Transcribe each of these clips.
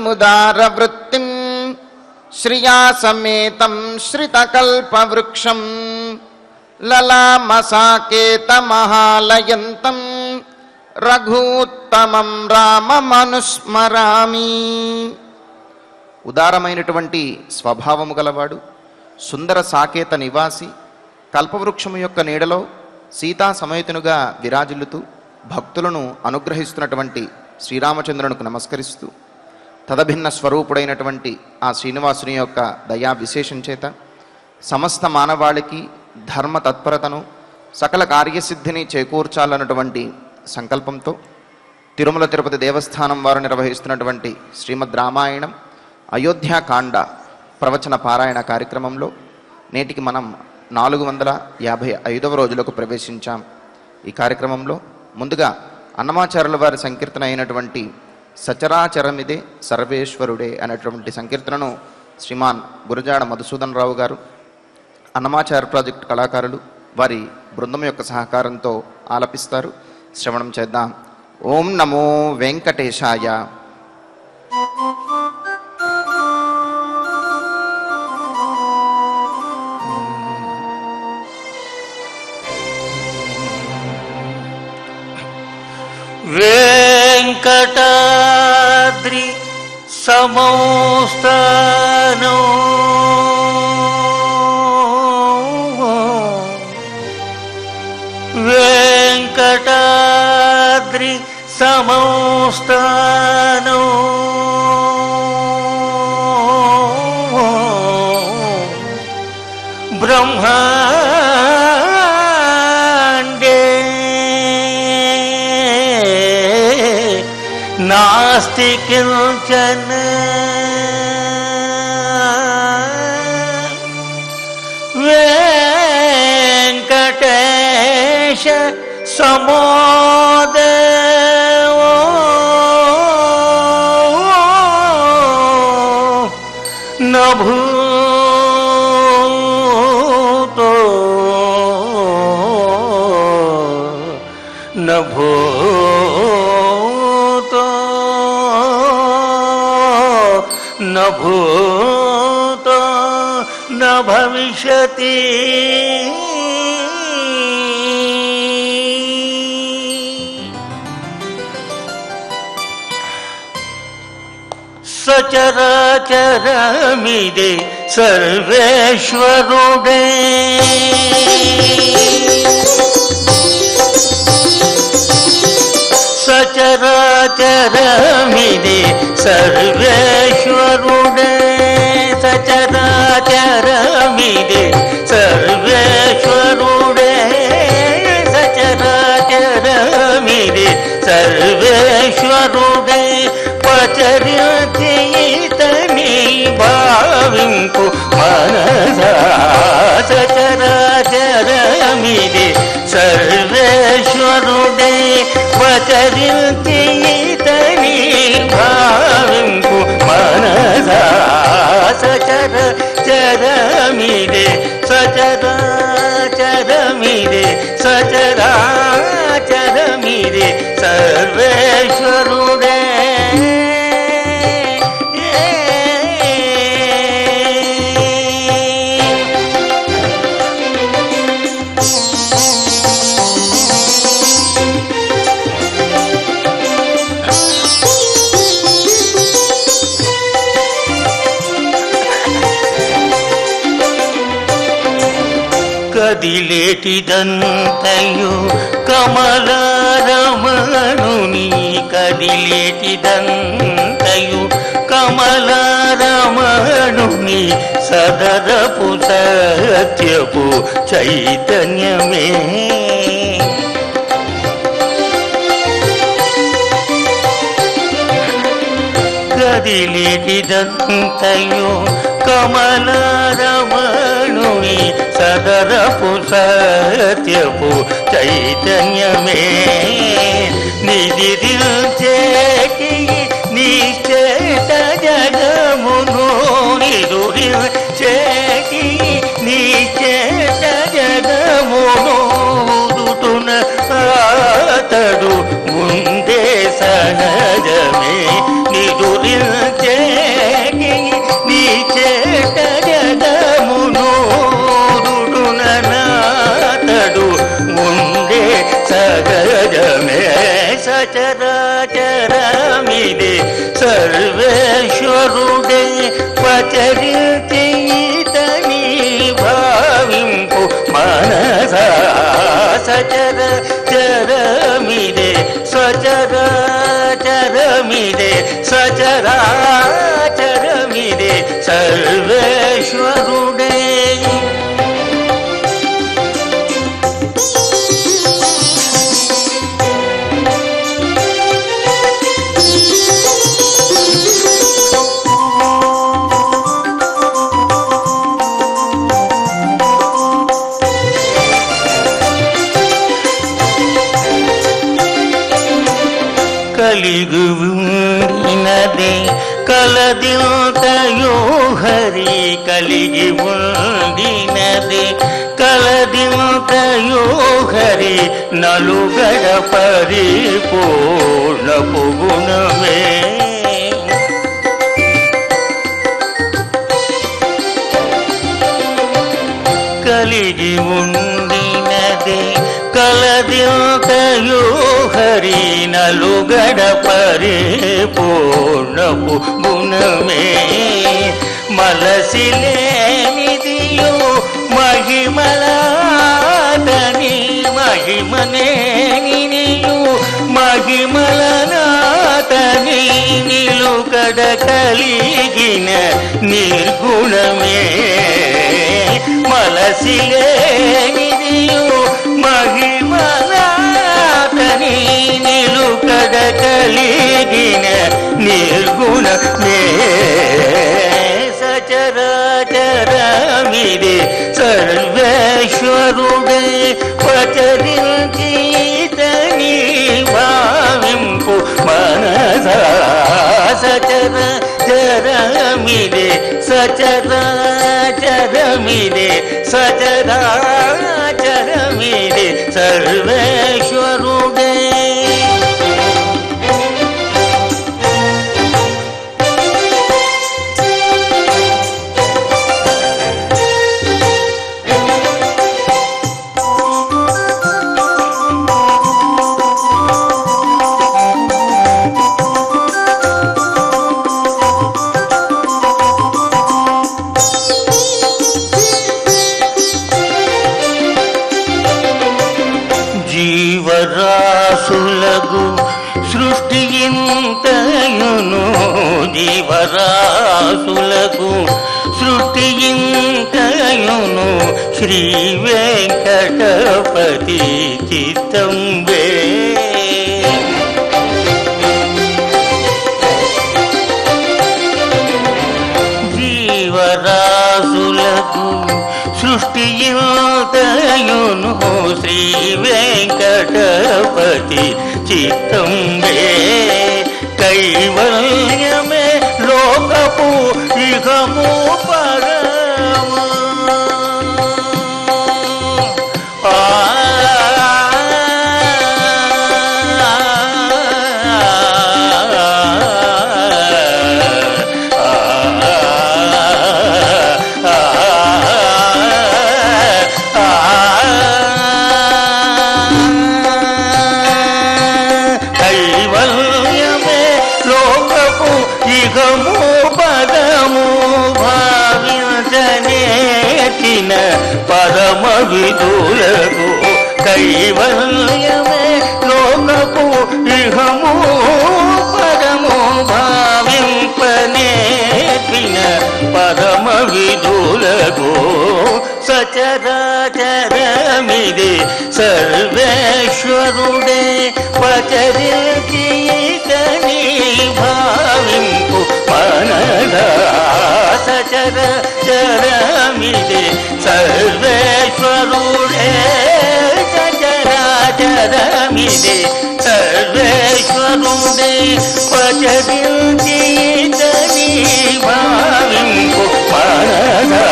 ముదారవృత్తిం శ్రియా సమేతం శ్రితకల్పవృక్షం లలామసాకేతమహాలయంతం రఘూత్తమం రామమనుస్మరామి. ఉదారమైనటువంటి స్వభావము గలవాడు, సుందర సాకేత నివాసి, కల్పవృక్షము యొక్క నీడలో సీతా సమేతునుగా విరాజిల్లుతూ భక్తులను అనుగ్రహిస్తున్నటువంటి శ్రీరామచంద్రునికి నమస్కరిస్తూ తదభిన్న స్వరూపుడైనటువంటి ఆ శ్రీనివాసుని యొక్క దయా విశేషం చేత సమస్త మానవాళికి ధర్మ తత్పరతను సకల కార్యసిద్ధిని చేకూర్చాలన్నటువంటి సంకల్పంతో తిరుమల తిరుపతి దేవస్థానం వారు నిర్వహిస్తున్నటువంటి శ్రీమద్ రామాయణం అయోధ్యాకాండ ప్రవచన పారాయణ కార్యక్రమంలో నేటికి మనం 455వ రోజులకు ప్రవేశించాం. ఈ కార్యక్రమంలో ముందుగా అన్నమాచార్యుల వారి సంకీర్తన అయినటువంటి సచరాచరమిదే సర్వేశ్వరుడే అనేటువంటి సంకీర్తనను శ్రీమాన్ గురజాడ మధుసూదన్ రావు గారు, అన్నమాచార్య ప్రాజెక్ట్ కళాకారులు వారి బృందం యొక్క సహకారంతో ఆలపిస్తారు. శ్రవణం చేద్దాం. ఓం నమో వెంకటేశాయ. వెంకటాద్రి సమౌస్థానో వెంకటాద్రి సమౌస్థానో బ్రహ్మాండే నాస్తి కించన వెంకటేశ సమోదేవో నభూతో నభూతో నభూతో న భవిష్యతి. సచరాచరమిదే సర్వేశ్వరుడే సచరాచరమిదే సర్వేశ్వరుడే సచరాచరమిదే సర్వేశ్వరుడే సచరాచరమిదే సర్వేశ్వరుడే పచర్యతని భావింపు మనసా సచరాచరమిదే సర్వేశ్వరుడే పచర్యతని భావింపు మనసా సచరాచరమిదే సచరాచరమిదే సచరాచరమిదే సర్వేశ్వరుడే. కదిలేటిదంతయు కమలారమణుని కదిలేటిదంతయు కమలారమణుని సదరపు సత్యపు చైతన్యమే కదిలేటిదంతయు కమలారమణుని సదరపు సత్యపు చైతన్యమే నిదిరిల్చేటి నిశ్చేత జగమును నిదురిల్చేటి నిశ్చేత జగమును ఉదుటున అతడు ముందే సహజమే నిదురిల్చే సర్వేశ్వరుడే పచరితే ఇతని భావింపు మనసా సచర చరమిదే సచరాచరమిదే సచరాచరమిదే సర్వేశ్వరుడే. కలిగి ఉండినదే కలదింతయో హరి కలిగి ఉండినదే కలదింతయో హరి నలుగడ పరిపూర్ణపు గుణమే. కలిగి ఉండినదే కలదింతయో హరి నలుగడ పరిపూర్ణపు గుణమే. మలసిలేనిదియో మహిమలాదని మహిమనేనియు మహిమలనాతని నిలుకడ కలిగిన నిర్గుణమే. మలసిలేనిదియు మహిమలాతని నిలుకడ కలిగిన నిర్గుణమే. సచరాచరమిదే సర్వేశ్వరుడే పచరించి ఇతని భావింపు మనసా సచరాచరమిదే సచరాచరమిదే సచరాచరమిదే సర్వేశ్వరుడే. జీవరాశులగు సృష్టి ఇంతయును జీవరాశులకు సృష్టి ఇంతయును శ్రీ వెంకటపతి చిత్తంబే. జీవరాశులకు సృష్టి ఇంతయును శ్రీ వెంకటపతి చిత్తంబే. కైవల్యమే లోకపు ఇహము పరము. ఇహము పదము భావించనేటిన పరమ విదులకు కైవల్యమే లోకపు ఇహము పదము భావింపనేటిన పరమ విదులకు సచరాచరమిదే సర్వేశ్వరుడే పచరించి ఇతని భావింపు మనదా సచరాచరమిదే సర్వేశ్వరుడే సచరాచరమిదే సర్వేశ్వరుడే పచరించి ఇతని భావింపు మనదా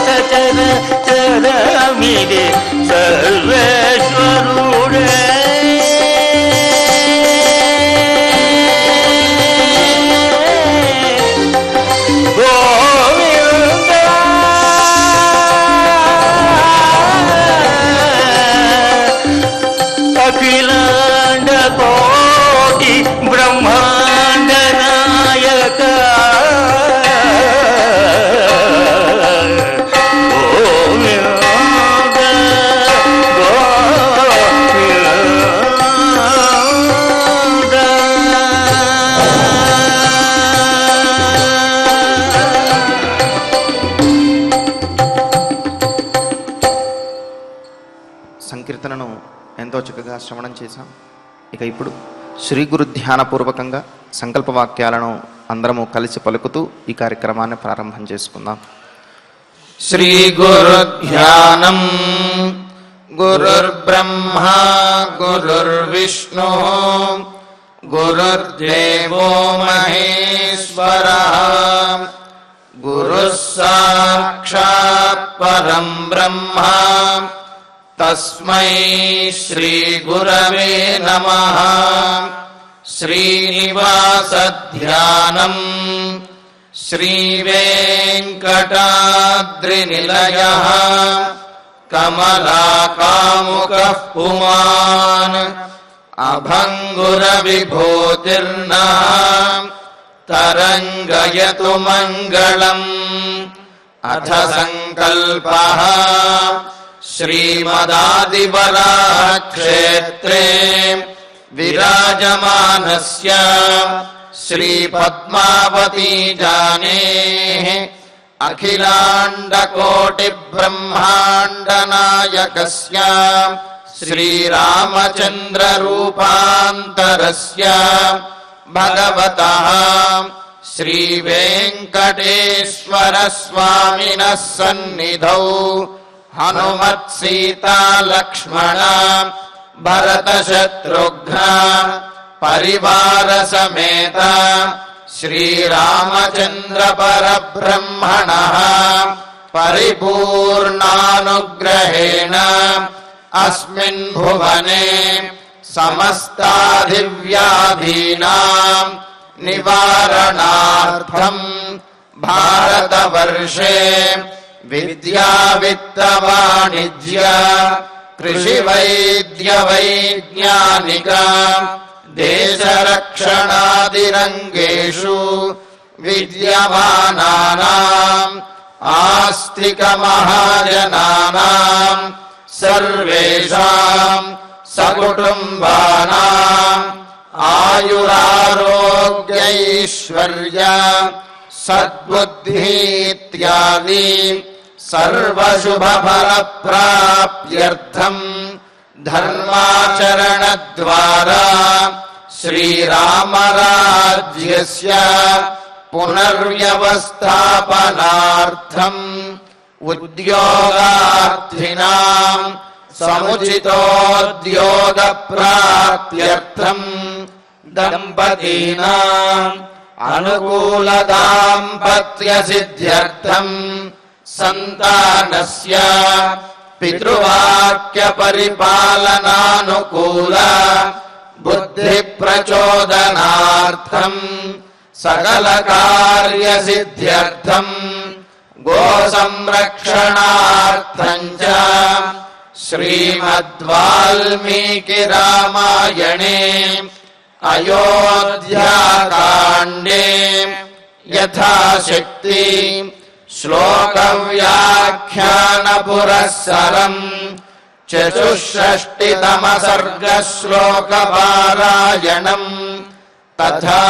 సచరాచరమిదే సర్వేశ్వరుడే. అఖిలాండ కోటి బ్రహ్మాండ నాయక ఎంతో చక్కగా శ్రవణం చేశాం. ఇక ఇప్పుడు శ్రీ గురు ధ్యానపూర్వకంగా సంకల్ప వాక్యాలను అందరము కలిసి పలుకుతూ ఈ కార్యక్రమాన్ని ప్రారంభం చేసుకుందాం. శ్రీ గురు ధ్యానం. గురుర్బ్రహ్మా గురుర్విష్ణు గురుర్దేవో మహేశ్వరః గురుః సాక్షాత్ పరం బ్రహ్మ తస్మై శ్రీ గురవే నమః. శ్రీనివాస ధ్యానం. శ్రీ వెంకటాద్రినిలయః కమలాకాముకః పుమాన్ అభంగుర విభూతిర్నః తరంగయతు మంగళం. అథ సంకల్పః. శ్రీమదాదివరాహక్షేత్రే విరాజమానస్య శ్రీ పద్మావతీ జానేః అఖిలాండకోటి బ్రహ్మాండ నాయకస్య శ్రీరామచంద్ర రూపాంతరస్య భగవతః శ్రీ వెంకటేశ్వర స్వామినః సన్నిధౌ హనుమత్ సీతా లక్ష్మణ భరత శత్రుఘ్న పరివార సమేత శ్రీరామచంద్ర పరబ్రహ్మణః పరిపూర్ణానుగ్రహేణ అస్మిన్ భువనే సమస్తాధివ్యాధీనాం నివారణార్థం భారతవర్షే విద్యా విత్త వాణిజ్య కృషి వైద్య వైజ్ఞానిక దేశరక్షణాదిరంగేషు విద్యమానానాం ఆస్తిక మహాజనానాం సర్వేషాం సకుటుంబానాం ఆయురారోగ్యైశ్వర్య సద్బుద్ధి ఇత్యాది సర్వశుభఫలప్రాప్త్యర్థం ధర్మాచరణ ద్వారా శ్రీరామరాజ్యస్య పునర్వ్యవస్థాపనార్థం ఉద్యోగార్థినాం సముచితోద్యోగ ప్రాప్త్యర్థం దంపతీనాం అనుకూల దాంపత్య సిద్ధ్యర్థం సంతానస్య పితృవాక్య పరిపాలనానుకూల బుద్ధి ప్రచోదనార్థం సకల కార్య సిద్ధ్యర్థం గో సంరక్షణార్థం చ శ్రీమద్వాల్మీకి రామాయణే అయోధ్యాకాండే యథాశక్తి శ్లోక వ్యాఖ్యాన పురస్సరం చతుషష్టితమ సర్గ శ్లోక పారాయణం తథా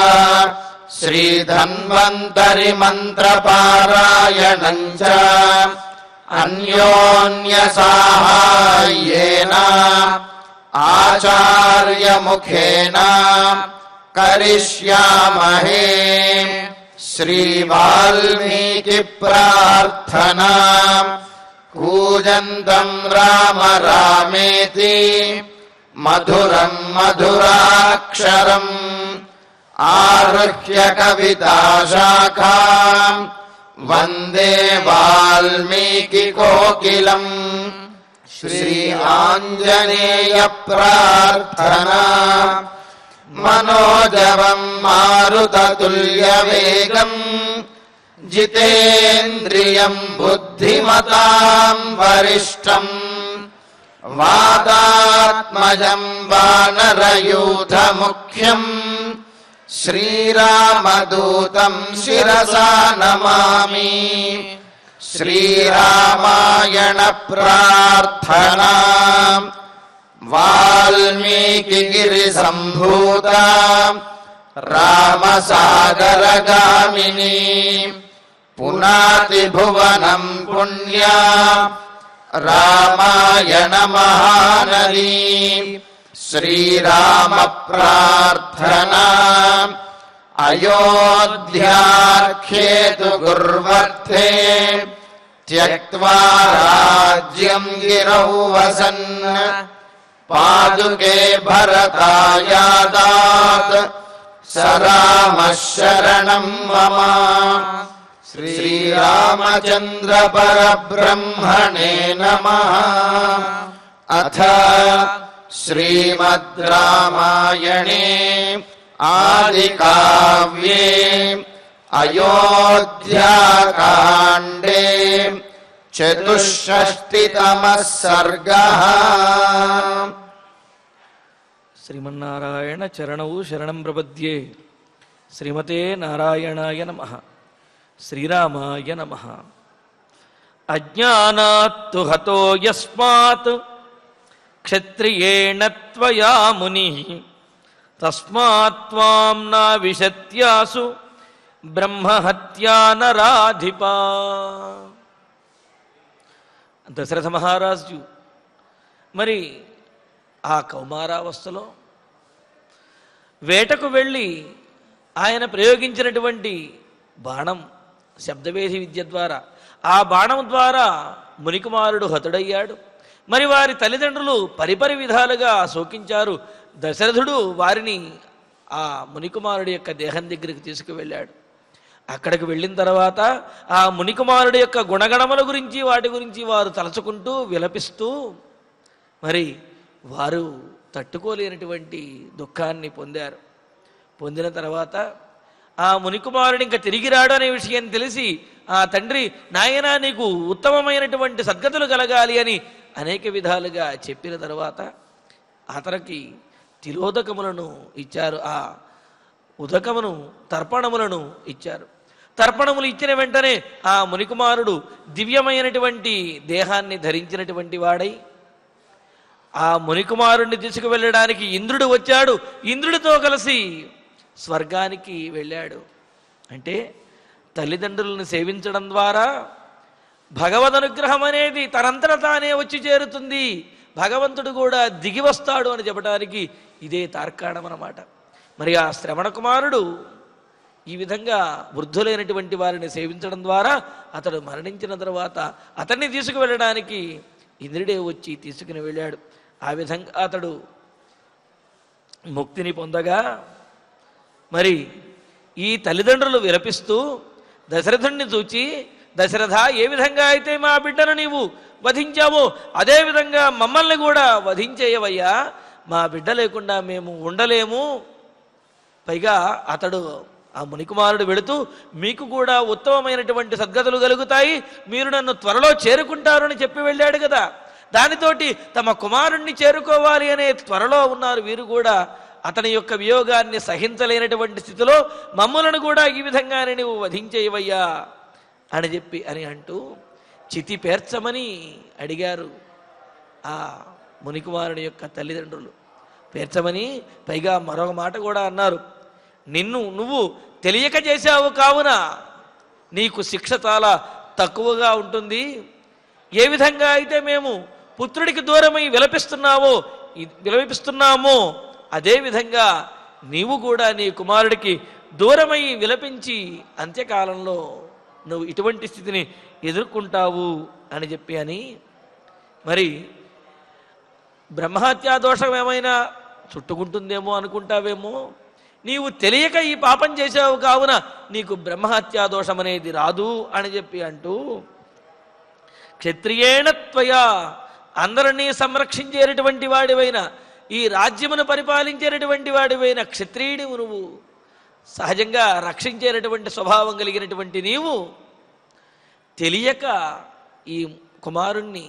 శ్రీ ధన్వంతరి మంత్ర పారాయణం చ అన్యోన్య సాహాయ్యేన ఆచార్య ముఖేన కరిష్యామహే. శ్రీ వాల్మీకి ప్రార్థనా. కూజంతం రామ రామేతి మధురం మధురాక్షరం ఆరుహ్య కవితాశాఖాం వందే వాల్మీకి కోకిలం. శ్రీ ఆంజనేయ ప్రార్థనా. మనోజవం మారుతతుల్యవేగం జితేంద్రియం బుద్ధిమతాం వరిష్టం వాతాత్మజం వానరయూథముఖ్యం శ్రీరామదూతం శిరసా నమామి. శ్రీరామాయణ ప్రార్థనా. వాల్మీకి గిరి సంభూత రామసాగరగామిని పునాతి భువనం పుణ్యా రామాయణ మహానదీ శ్రీరామ ప్రార్థనా అయోధ్యాఖ్యేతు గుర్వర్ధే త్యక్త్వా రాజ్యం గిరౌ వసన్ పాదుకే భరతాయాదాత్ స రామః శరణం మమ. శ్రీరామచంద్ర పరబ్రహ్మణే నమః. అథ శ్రీమద్ రామాయణే ఆదికావ్యే అయోధ్యాకాండే చతుషష్టితమః సర్గః. శ్రీమన్నారాయణ చరణౌ శరణం ప్రపద్యే. శ్రీమతే నారాయణాయ నమః. శ్రీరామాయ నమః. అజ్ఞానాత్తు హతో యస్మాత్ క్షత్రియేణ త్వయా మునిః తస్మాత్ త్వాం నావిశత్యాసు బ్రహ్మహత్యా నరాధిపా. దశరథ మహారాజు మరి ఆ కౌమారావస్థలో వేటకు వెళ్ళి ఆయన ప్రయోగించినటువంటి బాణం శబ్దవేధి విద్య ద్వారా ఆ బాణం ద్వారా మునికుమారుడు హతుడయ్యాడు. మరి వారి తల్లిదండ్రులు పరిపరి విధాలుగా శోకించారు. దశరథుడు వారిని ఆ మునికుమారుడి యొక్క దేహం దగ్గరికి తీసుకువెళ్ళాడు. అక్కడికి వెళ్ళిన తర్వాత ఆ మునికుమారుడి యొక్క గుణగణముల గురించి వాటి గురించి వారు తలచుకుంటూ విలపిస్తూ మరి వారు తట్టుకోలేనటువంటి దుఃఖాన్ని పొందారు. పొందిన తర్వాత ఆ మునికుమారుడు ఇంకా తిరిగి రాడు అనే విషయం తెలిసి ఆ తండ్రి, నాయనా నీకు ఉత్తమమైనటువంటి సద్గతులు కలగాలి అని అనేక విధాలుగా చెప్పిన తర్వాత అతనికి తిలోదకములను ఇచ్చారు. ఆ ఉదకమును తర్పణములను ఇచ్చారు. తర్పణములు ఇచ్చిన వెంటనే ఆ మునికుమారుడు దివ్యమైనటువంటి దేహాన్ని ధరించినటువంటి వాడై ఆ మునికుమారుణ్ణి తీసుకువెళ్ళడానికి ఇంద్రుడు వచ్చాడు. ఇంద్రుడితో కలిసి స్వర్గానికి వెళ్ళాడు. అంటే తల్లిదండ్రులను సేవించడం ద్వారా భగవద్ అనుగ్రహం అనేది తనంతట తానే వచ్చి చేరుతుంది, భగవంతుడు కూడా దిగి వస్తాడు అని చెప్పడానికి ఇదే తార్కాణం అన్నమాట. మరి ఆ శ్రవణ కుమారుడు ఈ విధంగా వృద్ధులైనటువంటి వారిని సేవించడం ద్వారా అతడు మరణించిన తర్వాత అతన్ని తీసుకువెళ్ళడానికి ఇంద్రుడే వచ్చి తీసుకుని వెళ్ళాడు. ఆ విధంగా అతడు ముక్తిని పొందగా మరి ఈ తల్లిదండ్రులు విలపిస్తూ దశరథుణ్ణి చూచి, దశరథ, ఏ విధంగా అయితే మా బిడ్డను నీవు వధించావో అదేవిధంగా మమ్మల్ని కూడా వధించేయవయ్యా, మా బిడ్డ లేకుండా మేము ఉండలేము. పైగా అతడు ఆ మునికుమారుడు వెళుతూ మీకు కూడా ఉత్తమమైనటువంటి సద్గతులు కలుగుతాయి, మీరు నన్ను త్వరలో చేరుకుంటారు అని చెప్పి వెళ్ళాడు కదా. దానితోటి తమ కుమారుణ్ణి చేరుకోవాలి అనే త్వరలో ఉన్నారు వీరు కూడా. అతని యొక్క వియోగాన్ని సహించలేనటువంటి స్థితిలో మమ్ములను కూడా ఈ విధంగానే నువ్వు వధించేయవయ్యా అని చెప్పి అని అంటూ చితి పేర్చమని అడిగారు ఆ మునికుమారుని యొక్క తల్లిదండ్రులు. పేర్చమని పైగా మరొక మాట కూడా అన్నారు, నువ్వు తెలియక చేశావు కావున నీకు శిక్ష చాలా తక్కువగా ఉంటుంది. ఏ విధంగా అయితే మేము పుత్రుడికి దూరమై విలపిస్తున్నామో అదేవిధంగా నీవు కూడా నీ కుమారుడికి దూరమై విలపించి అంత్యకాలంలో నువ్వు ఇటువంటి స్థితిని ఎదుర్కొంటావు అని చెప్పి అని. మరి బ్రహ్మహత్యా దోషం ఏమైనా చుట్టుకుంటుందేమో అనుకుంటావేమో, నీవు తెలియక ఈ పాపం చేశావు కావున నీకు బ్రహ్మహత్యా దోషం అనేది రాదు అని చెప్పి అంటూ, క్షత్రియేణ త్వయా, అందరినీ సంరక్షించేటటువంటి వాడివైన, ఈ రాజ్యమును పరిపాలించేటటువంటి వాడివైన క్షత్రియుడివు నువ్వు, సహజంగా రక్షించేటటువంటి స్వభావం కలిగినటువంటి నీవు తెలియక ఈ కుమారుణ్ణి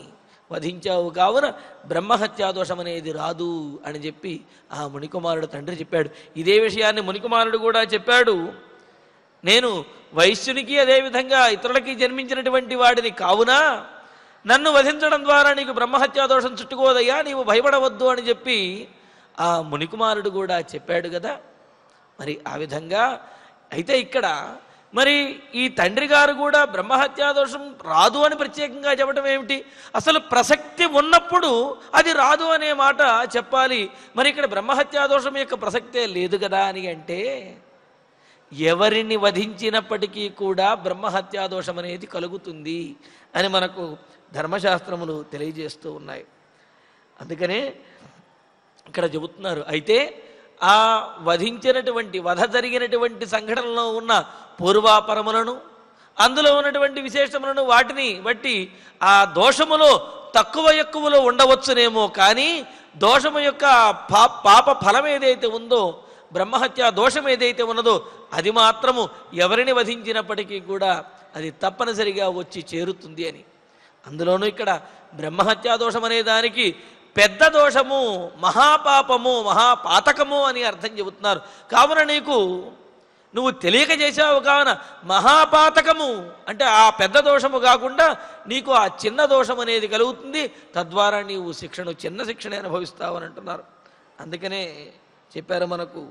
వధించావు కావున బ్రహ్మహత్యా దోషం అనేది రాదు అని చెప్పి ఆ మునికుమారుడు తండ్రి చెప్పాడు. ఇదే విషయాన్ని మునికుమారుడు కూడా చెప్పాడు, నేను వైశ్యునికి అదేవిధంగా ఇతరులకి జన్మించినటువంటి వాడిని కావున నన్ను వధించడం ద్వారా నీకు బ్రహ్మహత్యా దోషం చుట్టుకోదయ్యా, నీవు భయపడవద్దు అని చెప్పి ఆ మునికుమారుడు కూడా చెప్పాడు కదా. మరి ఆ విధంగా అయితే ఇక్కడ మరి ఈ తండ్రి గారు కూడా బ్రహ్మహత్యా దోషం రాదు అని ప్రత్యేకంగా చెప్పడం ఏమిటి? అసలు ప్రసక్తి ఉన్నప్పుడు అది రాదు అనే మాట చెప్పాలి. మరి ఇక్కడ బ్రహ్మహత్యా దోషం యొక్క ప్రసక్తే లేదు కదా అని అంటే, ఎవరిని వధించినప్పటికీ కూడా బ్రహ్మహత్యా దోషం అనేది కలుగుతుంది అని మనకు ధర్మశాస్త్రములు తెలియజేస్తూ ఉన్నాయి. అందుకనే ఇక్కడ చెబుతున్నారు. అయితే ఆ వధ జరిగినటువంటి సంఘటనలో ఉన్న పూర్వాపరములను, అందులో ఉన్నటువంటి విశేషములను వాటిని బట్టి ఆ దోషములో తక్కువ ఎక్కువలో ఉండవచ్చునేమో, కానీ దోషము యొక్క పాప ఫలం ఏదైతే ఉందో, బ్రహ్మహత్య దోషం ఏదైతే ఉన్నదో అది మాత్రము ఎవరిని వధించినప్పటికీ కూడా అది తప్పనిసరిగా వచ్చి చేరుతుంది అని. అందులోనూ ఇక్కడ బ్రహ్మహత్యా దోషం అనే దానికి పెద్ద దోషము, మహాపాపము, మహాపాతకము అని అర్థం చెబుతున్నారు. కావున నువ్వు తెలియక చేశావు కావున మహాపాతకము అంటే ఆ పెద్ద దోషము కాకుండా నీకు ఆ చిన్న దోషం అనేది కలుగుతుంది. తద్వారా నీవు చిన్న శిక్షణ అనుభవిస్తావు అని అంటున్నారు. అందుకనే చెప్పారు మనకు,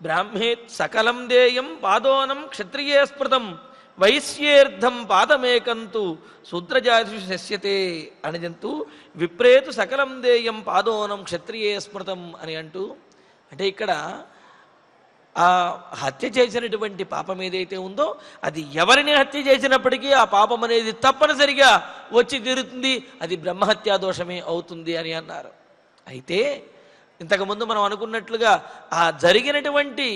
బ్రాహ్మేత్ సకలం దేయం పాదోనం క్షత్రియే స్మృతం వైశ్యేర్ధం పాదమేకంతు శూద్రజాతి శస్యతే అనిజంతు విప్రేతు సకలం దేయం పాదోనం క్షత్రియే స్మృతం అని అంటూ, అంటే ఇక్కడ ఆ హత్య చేసినటువంటి పాపం ఏదైతే ఉందో అది ఎవరిని హత్య చేసినప్పటికీ ఆ పాపం అనేది తప్పనిసరిగా వచ్చి తీరుతుంది, అది బ్రహ్మహత్యా దోషమే అవుతుంది అని అన్నారు. అయితే ఇంతకుముందు మనం అనుకున్నట్లుగా ఆ జరిగినటువంటి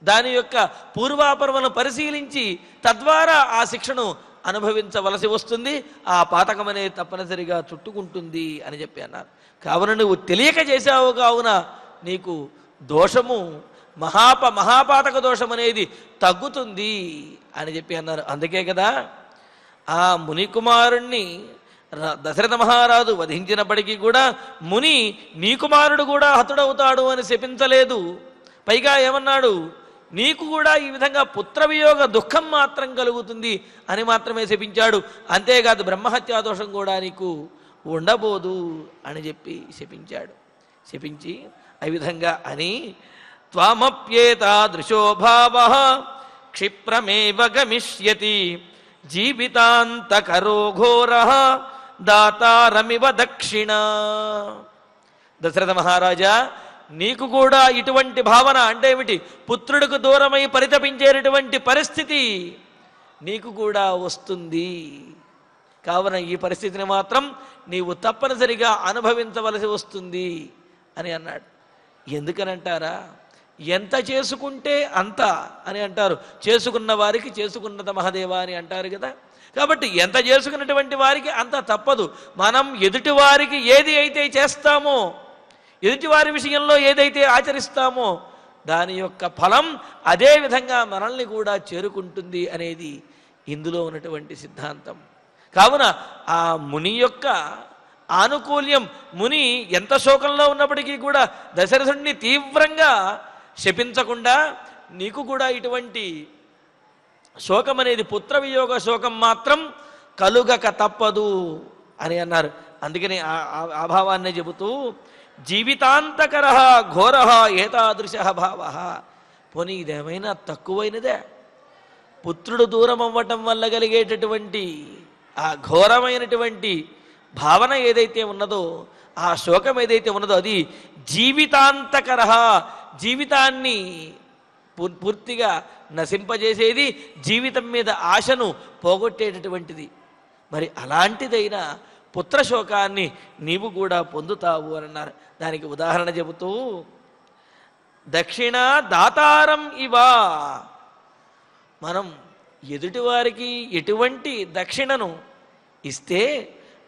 దాని యొక్క పూర్వాపరములను పరిశీలించి తద్వారా ఆ శిక్షను అనుభవించవలసి వస్తుంది, ఆ పాతకం అనేది తప్పనిసరిగా చుట్టుకుంటుంది అని చెప్పి అన్నారు. కావున నువ్వు తెలియక చేశావు కావున నీకు దోషము మహాపాతక దోషం అనేది తగ్గుతుంది అని చెప్పి అన్నారు. అందుకే కదా ఆ ముని కుమారుణ్ణి దశరథ మహారాజు వధించినప్పటికీ కూడా ముని నీ కుమారుడు కూడా హతుడవుతాడు అని శపించలేదు. పైగా ఏమన్నాడు, నీకు కూడా ఈ విధంగా పుత్రవియోగ దుఃఖం మాత్రం కలుగుతుంది అని మాత్రమే శపించాడు. అంతేకాదు బ్రహ్మహత్యా దోషం కూడా నీకు ఉండబోదు అని చెప్పి శపించాడు. శపించి ఆ విధంగా అని త్వామప్యేతాదృశో భావః క్షిప్రమేవ గమిష్యతి జీవితాంతకరో ఘోరః దాతారమివ దక్షిణ. దశరథ మహారాజా, నీకు కూడా ఇటువంటి భావన అంటే ఏమిటి, పుత్రుడికి దూరమై పరితపించేటటువంటి పరిస్థితి నీకు కూడా వస్తుంది. కావున ఈ పరిస్థితిని మాత్రం నీవు తప్పనిసరిగా అనుభవించవలసి వస్తుంది అని అన్నాడు. ఎందుకనంటారా, ఎంత చేసుకుంటే అంత అని అంటారు. చేసుకున్న వారికి చేసుకున్నత మహదేవ అని అంటారు కదా. కాబట్టి ఎంత చేసుకున్నటువంటి వారికి అంత తప్పదు. మనం ఎదుటి వారికి ఏది అయితే చేస్తామో, ఎదుటివారి విషయంలో ఏదైతే ఆచరిస్తామో దాని యొక్క ఫలం అదే విధంగా మనల్ని కూడా చేరుకుంటుంది అనేది ఇందులో ఉన్నటువంటి సిద్ధాంతం. కావున ఆ ముని యొక్క ఆనుకూల్యం, ముని ఎంత శోకంలో ఉన్నప్పటికీ కూడా దశరథుడిని తీవ్రంగా శపించకుండా నీకు కూడా ఇటువంటి శోకం అనేది పుత్రవియోగ శోకం మాత్రం కలుగక తప్పదు అని అన్నారు. అందుకని ఆ భావాన్ని చెబుతూ జీవితాంతకర ఘోర ఏతాదృశ భావ. పోనీ ఇదేమైనా తక్కువైనదే? పుత్రుడు దూరం అవ్వటం వల్ల కలిగేటటువంటి ఆ ఘోరమైనటువంటి భావన ఏదైతే ఉన్నదో, ఆ శోకం ఏదైతే ఉన్నదో అది జీవితాంతకర, జీవితాన్ని పూర్తిగా నశింపజేసేది, జీవితం మీద ఆశను పోగొట్టేటటువంటిది. మరి అలాంటిదైన పుత్రశోకాన్ని నీవు కూడా పొందుతావు అని అన్నారు. దానికి ఉదాహరణ చెబుతూ దక్షిణ దాతారం ఇవా, మనం ఎదుటివారికి ఎటువంటి దక్షిణను ఇస్తే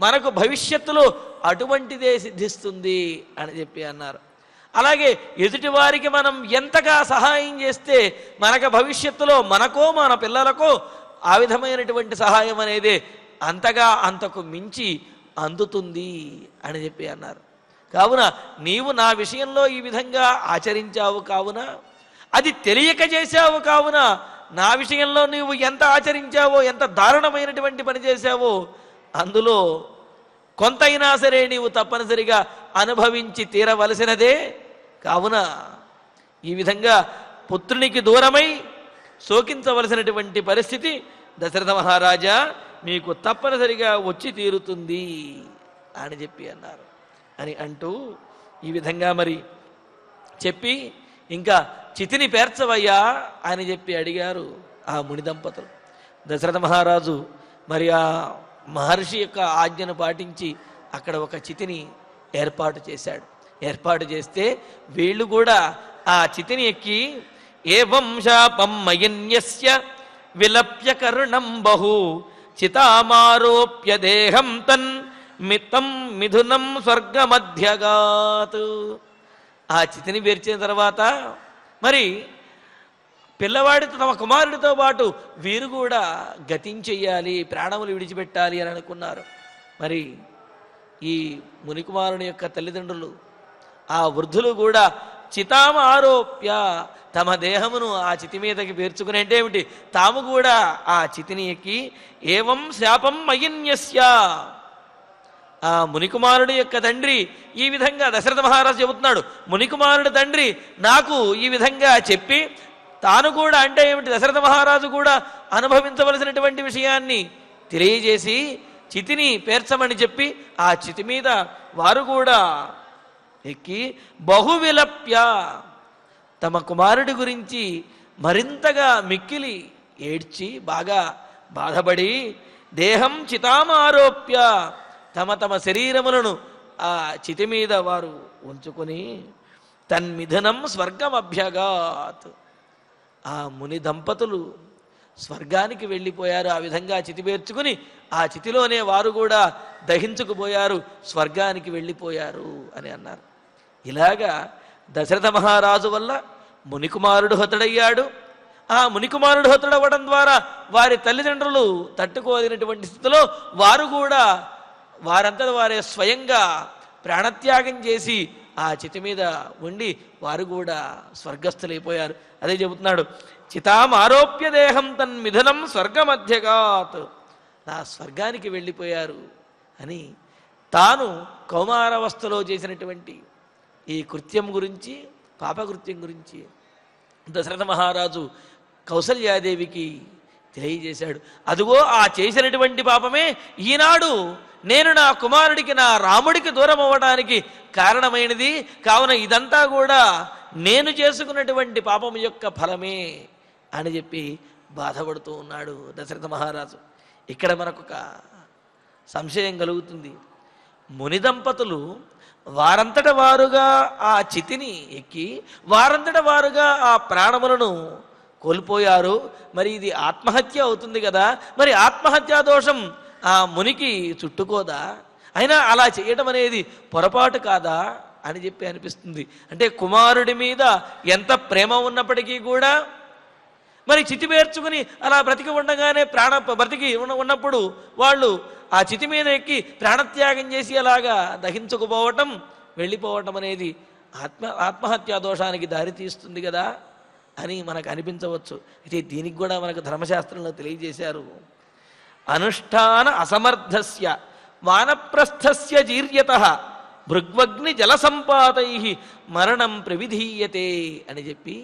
మనకు భవిష్యత్తులో అటువంటిదే సిద్ధిస్తుంది అని చెప్పి అన్నారు. అలాగే ఎదుటివారికి మనం ఎంతగా సహాయం చేస్తే మనకు భవిష్యత్తులో మనకో మన పిల్లలకో ఆ విధమైనటువంటి సహాయం అనేది అంతగా అంతకు మించి అందుతుంది అని చెప్పి అన్నారు. కావున నీవు నా విషయంలో ఈ విధంగా ఆచరించావు కావున, అది తెలియక చేశావు కావున నా విషయంలో నీవు ఎంత ఆచరించావో, ఎంత దారుణమైనటువంటి పని చేశావో అందులో కొంతైనా సరే నీవు తప్పనిసరిగా అనుభవించి తీరవలసినదే. కావున ఈ విధంగా పుత్రునికి దూరమై శోకించవలసినటువంటి పరిస్థితి దశరథ మహారాజా మీకు తప్పనిసరిగా వచ్చి తీరుతుంది అని చెప్పి అన్నారు. అని అంటూ ఈ విధంగా మరి చెప్పి ఇంకా చితిని పేర్చవయ్యా అని చెప్పి అడిగారు ఆ ముని దంపతులు. దశరథ మహారాజు మరి ఆ మహర్షి యొక్క ఆజ్ఞను పాటించి అక్కడ ఒక చితిని ఏర్పాటు చేశాడు. ఏర్పాటు చేస్తే వీళ్ళు కూడా ఆ చితిని ఎక్కి ఏవం శాపం మయన్యస్య విలప్య కర్ణం బహు చితామారోప్య దేహం తన్ మితం మిథునం స్వర్గమధ్యగాత్. ఆ చితిని పేర్చిన తర్వాత మరి పిల్లవాడితో తమ కుమారుడితో పాటు వీరు కూడా గతించెయ్యాలి, ప్రాణములు విడిచిపెట్టాలి అని అనుకున్నారు. మరి ఈ మునికుమారుని యొక్క తల్లిదండ్రులు ఆ వృద్ధులు కూడా చితామ ఆరోప్య తమ దేహమును ఆ చితి మీదకి పేర్చుకుని అంటే ఏమిటి, తాము కూడా ఆ చితిని ఎక్కి ఏవం శాపం మయన్యస్య ఆ మునికుమారుడి యొక్క తండ్రి ఈ విధంగా దశరథ మహారాజు చెబుతున్నాడు. మునికుమారుడి తండ్రి నాకు ఈ విధంగా చెప్పి తాను కూడా అంటే ఏమిటి, దశరథ మహారాజు కూడా అనుభవించవలసినటువంటి విషయాన్ని తెలియజేసి చితిని పేర్చమని చెప్పి ఆ చితి మీద వారు కూడా ఎక్కి బహువిలప్య తమ కుమారుడి గురించి మరింతగా మిక్కిలి ఏడ్చి బాగా బాధపడి దేహం చితామారోప్య తమ తమ శరీరములను ఆ చితి మీద వారు ఉంచుకొని తన్మిథునం స్వర్గమభ్యగాత్ ఆ ముని దంపతులు స్వర్గానికి వెళ్ళిపోయారు. ఆ విధంగా చితి పేర్చుకుని ఆ చితిలోనే వారు కూడా దహించుకుపోయారు, స్వర్గానికి వెళ్ళిపోయారు అని అన్నారు. ఇలాగా దశరథ మహారాజు వల్ల మునికుమారుడు హతుడయ్యాడు. ఆ మునికుమారుడు హతుడవ్వడం ద్వారా వారి తల్లిదండ్రులు తట్టుకోలేనటువంటి స్థితిలో వారు కూడా వారంతట వారే స్వయంగా ప్రాణత్యాగం చేసి ఆ చితి మీద ఉండి వారు కూడా స్వర్గస్థులైపోయారు. అదే చెబుతున్నాడు, చితాం ఆరోప్య దేహం తన్మిథునం స్వర్గమధ్యగాత్ నా స్వర్గానికి వెళ్ళిపోయారు అని తాను కౌమారావస్థలో చేసినటువంటి ఈ కృత్యం గురించి, పాపకృత్యం గురించి దశరథ మహారాజు కౌసల్యాదేవికి తెలియజేశాడు. అదిగో ఆ చేసినటువంటి పాపమే ఈనాడు నేను నా కుమారుడికి, నా రాముడికి దూరం అవ్వడానికి కారణమైనది. కావున ఇదంతా కూడా నేను చేసుకున్నటువంటి పాపం యొక్క ఫలమే అని చెప్పి బాధపడుతూ ఉన్నాడు దశరథ మహారాజు. ఇక్కడ మనకొక సంశయం కలుగుతుంది. ముని దంపతులు వారంతట వారుగా ఆ చితిని ఎక్కి వారంతట వారుగా ఆ ప్రాణములను కోల్పోయారు. మరి ఇది ఆత్మహత్య అవుతుంది కదా, మరి ఆత్మహత్యా దోషం ఆ మునికి చుట్టుకోదా? అయినా అలా చేయటం అనేది పొరపాటు కాదా అని చెప్పి అనిపిస్తుంది. అంటే కుమారుడి మీద ఎంత ప్రేమ ఉన్నప్పటికీ కూడా మరి చితి పేర్చుకుని అలా బ్రతికి ఉండగానే బ్రతికి ఉన్నప్పుడు వాళ్ళు ఆ చితి మీద ఎక్కి ప్రాణత్యాగం చేసి అలాగా దహించుకుపోవటం, వెళ్ళిపోవటం అనేది ఆత్మహత్యా దోషానికి దారితీస్తుంది కదా అని మనకు అనిపించవచ్చు. అయితే దీనికి కూడా మనకు ధర్మశాస్త్రంలో తెలియజేశారు. అనుష్ఠాన అసమర్థస్య వానప్రస్థస్య జీర్యతః భృగ్వగ్ని జలసంపాతై మరణం ప్రవిధీయతే అని చెప్పి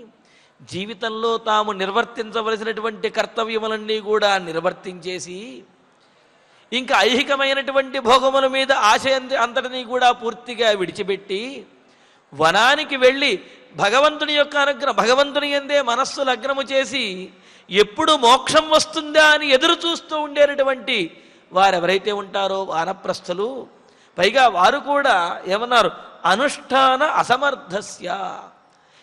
జీవితంలో తాము నిర్వర్తించవలసినటువంటి కర్తవ్యములన్నీ కూడా నిర్వర్తించేసి ఇంకా ఐహికమైనటువంటి భోగముల మీద ఆశ అంతటినీ కూడా పూర్తిగా విడిచిపెట్టి వనానికి వెళ్ళి భగవంతుని యొక్క భగవంతుని యందే మనస్సు లగ్నము చేసి ఎప్పుడు మోక్షం వస్తుందా అని ఎదురు చూస్తూ ఉండేటటువంటి వారెవరైతే ఉంటారో వానప్రస్థులు, పైగా వారు కూడా ఏమన్నారు, అనుష్ఠాన అసమర్థస్య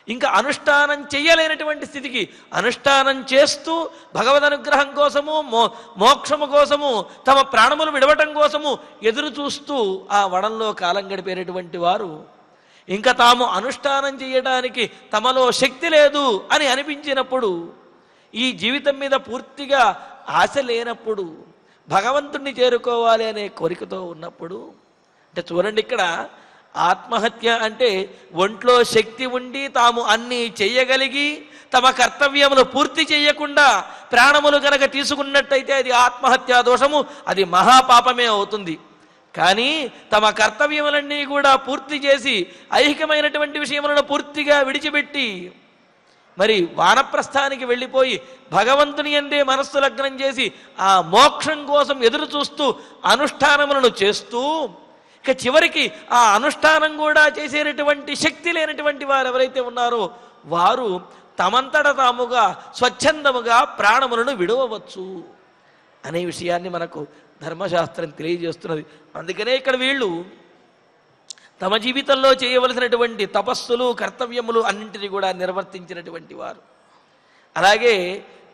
ఇంకా అనుష్ఠానం చెయ్యలేనటువంటి స్థితికి అనుష్ఠానం చేస్తూ భగవద్ అనుగ్రహం కోసము మోక్షము కోసము తమ ప్రాణములు విడవటం కోసము ఎదురు చూస్తూ ఆ వనంలో కాలం గడిపేటటువంటి వారు ఇంకా తాము అనుష్ఠానం చేయడానికి తమలో శక్తి లేదు అని అనిపించినప్పుడు, ఈ జీవితం మీద పూర్తిగా ఆశ లేనప్పుడు, భగవంతుణ్ణి చేరుకోవాలి అనే కోరికతో ఉన్నప్పుడు, అంటే చూడండి ఇక్కడ ఆత్మహత్య అంటే ఒంట్లో శక్తి ఉండి తాము అన్నీ చెయ్యగలిగి తమ కర్తవ్యములు పూర్తి చేయకుండా ప్రాణములు కనుక తీసుకున్నట్టయితే అది ఆత్మహత్యా దోషము, అది మహాపాపమే అవుతుంది. కానీ తమ కర్తవ్యములన్నీ కూడా పూర్తి చేసి ఐహికమైనటువంటి విషయములను పూర్తిగా విడిచిపెట్టి మరి వానప్రస్థానికి వెళ్ళిపోయి భగవంతుని యందే మనస్సు లగ్నం చేసి ఆ మోక్షం కోసం ఎదురు చూస్తూ అనుష్ఠానములను చేస్తూ ఇక చివరికి ఆ అనుష్ఠానం కూడా చేసేటటువంటి శక్తి లేనటువంటి వారు ఎవరైతే ఉన్నారో వారు తమంతట తాముగా స్వచ్ఛందముగా ప్రాణములను విడవవచ్చు అనే విషయాన్ని మనకు ధర్మశాస్త్రం తెలియజేస్తున్నది. అందుకనే ఇక్కడ వీళ్ళు తమ జీవితంలో చేయవలసినటువంటి తపస్సులు కర్తవ్యములు అన్నింటినీ కూడా నిర్వర్తించినటువంటి వారు. అలాగే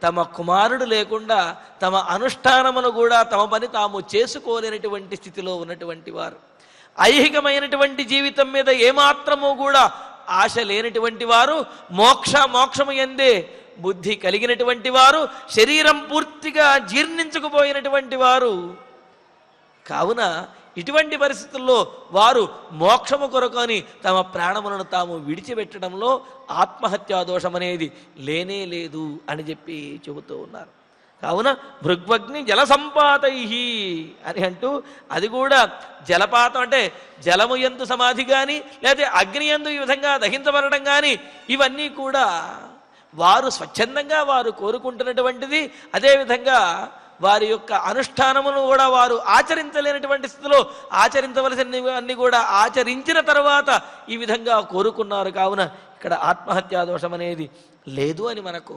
తమ కుమారుడు లేకుండా తమ అనుష్ఠానమును కూడా తమ పని తాము చేసుకోలేనటువంటి స్థితిలో ఉన్నటువంటి వారు. ఐహికమైనటువంటి జీవితం మీద ఏమాత్రము కూడా ఆశ లేనటువంటి వారు, మోక్షము యందే బుద్ధి కలిగినటువంటి వారు, శరీరం పూర్తిగా జీర్ణించుకుపోయినటువంటి వారు. కావున ఇటువంటి పరిస్థితుల్లో వారు మోక్షము కొరకొని తమ ప్రాణములను తాము విడిచిపెట్టడంలో ఆత్మహత్యా దోషం అనేది లేనే లేదు అని చెప్పి చెబుతూ ఉన్నారు. కావున భృగ్వగ్ని జలసంపాతై అని అంటూ, అది కూడా జలపాతం అంటే జలము యందు సమాధి కానీ లేదా అగ్ని యందు ఈ విధంగా దహించబడడం కానీ ఇవన్నీ కూడా వారు స్వచ్ఛందంగా వారు కోరుకుంటున్నటువంటిది. అదేవిధంగా వారి యొక్క అనుష్ఠానమును కూడా వారు ఆచరించలేనటువంటి స్థితిలో ఆచరించవలసినవన్నీ కూడా ఆచరించిన తర్వాత ఈ విధంగా కోరుకున్నారు. కావున ఇక్కడ ఆత్మహత్యా దోషం అనేది లేదు అని మనకు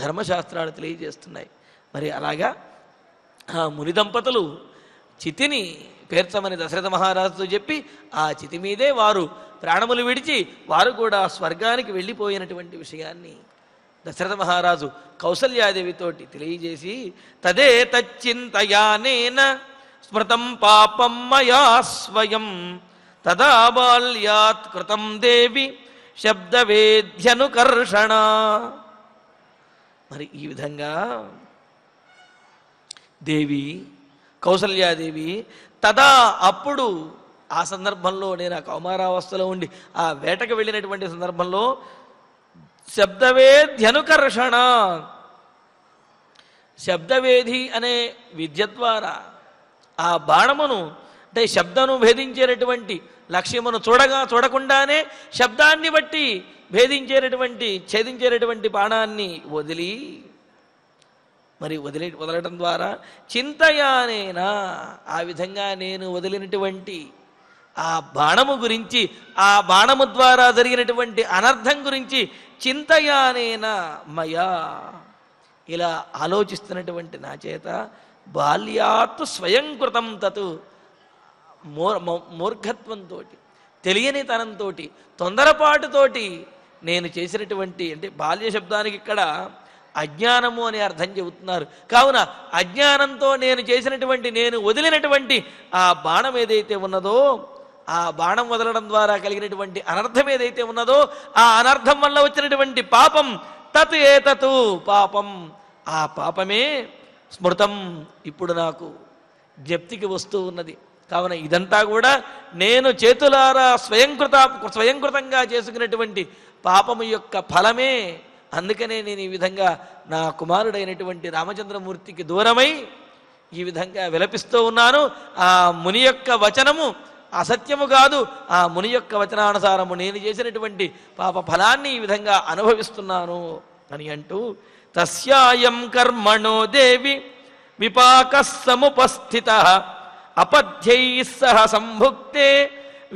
ధర్మశాస్త్రాలు తెలియజేస్తున్నాయి. మరి అలాగా ఆ ముని దంపతులు చితిని పేర్చమని దశరథ మహారాజుతో చెప్పి ఆ చితి మీదే వారు ప్రాణములు విడిచి వారు కూడా స్వర్గానికి వెళ్ళిపోయినటువంటి విషయాన్ని దశరథ మహారాజు కౌసల్యాదేవితోటి తెలియజేసి, తదే తచ్చింతయానేన స్మృతం పాపం మయా స్వయం తదా బాల్యాత్ కృతం దేవి శబ్దవేద్యనుకర్షణ. మరి ఈ విధంగా దేవి కౌసల్యాదేవి తదా అప్పుడు ఆ సందర్భంలో నేను ఆ కౌమారావస్థలో ఉండి ఆ వేటకు వెళ్ళినటువంటి సందర్భంలో శబ్దవేద్యనుకర్షణ, శబ్దవేధి అనే విద్య ద్వారా ఆ బాణమును అంటే శబ్దను భేదించేటటువంటి లక్ష్యమును చూడకుండానే శబ్దాన్ని బట్టి ఛేదించేటటువంటి బాణాన్ని వదలటం ద్వారా చింతయానేనా ఆ విధంగా నేను వదిలినటువంటి ఆ బాణము గురించి, ఆ బాణము ద్వారా జరిగినటువంటి అనర్థం గురించి చింతయానేనా మయా ఇలా ఆలోచిస్తున్నటువంటి నా చేత బాల్యాత్ స్వయంకృతం తతు మూర్ఘత్వంతో తెలియనితనంతో తొందరపాటుతోటి నేను చేసినటువంటి అంటే బాల్య శబ్దానికి ఇక్కడ అజ్ఞానము అని అర్థం చెబుతున్నారు. కావున అజ్ఞానంతో నేను వదిలినటువంటి ఆ బాణం ఏదైతే ఉన్నదో, ఆ బాణం వదలడం ద్వారా కలిగినటువంటి అనర్థం ఏదైతే ఉన్నదో, ఆ అనర్థం వల్ల వచ్చినటువంటి పాపం తత్ ఏతతు పాపం, ఆ పాపమే స్మృతం ఇప్పుడు నాకు జ్ఞప్తికి వస్తూ ఉన్నది. కావున ఇదంతా కూడా నేను చేతులారా స్వయంకృతంగా చేసుకున్నటువంటి పాపము యొక్క ఫలమే. అందుకనే నేను ఈ విధంగా నా కుమారుడైనటువంటి రామచంద్రమూర్తికి దూరమై ఈ విధంగా విలపిస్తూ ఉన్నాను. ఆ ముని యొక్క వచనము అసత్యము కాదు, ఆ ముని యొక్క వచనానుసారము నేను చేసినటువంటి పాప ఫలాన్ని ఈ విధంగా అనుభవిస్తున్నాను అని అంటూ, తస్యాయం కర్మణో దేవి విపాక సముపస్థిత అపధ్యై సహ సంభుక్తే